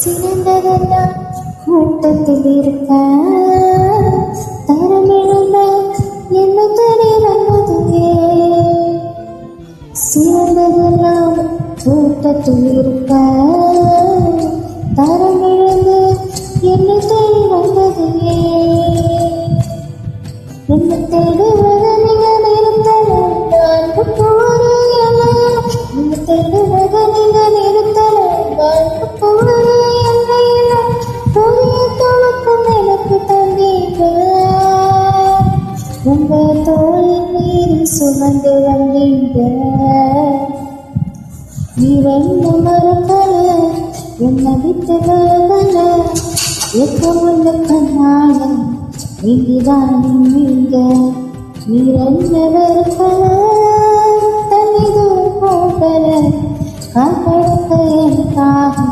சிறந்ததெல்லாம் கூட்டத்தில் இருக்க தரமிழந்த என்ன தடை வந்ததுவே. சிறந்ததெல்லாம் கூட்டத்தில் இருக்க தரமிழந்த என்ன தடை வந்ததுவே. என்ன தேடுவது நீங்கள் இருத்தலாம் வாழ்வு போரையல்ல. என்ன தேடுவது நீங்கள் இருத்தலாம் வாழ்வு போரையல்ல. புதிய துணுக்கும் எனக்கு தந்தீங்க. உங்க தோளின் மீறி சுமந்து வந்தீங்க. நீரென்ன மறக்கல என்ன விட்டு விலகல. எப்பவுள்ள கண்ணால நீதான் நீங்க. நீரென்ன வெறுக்கல தனிதோ போகல காப்பழக்க எனக்காக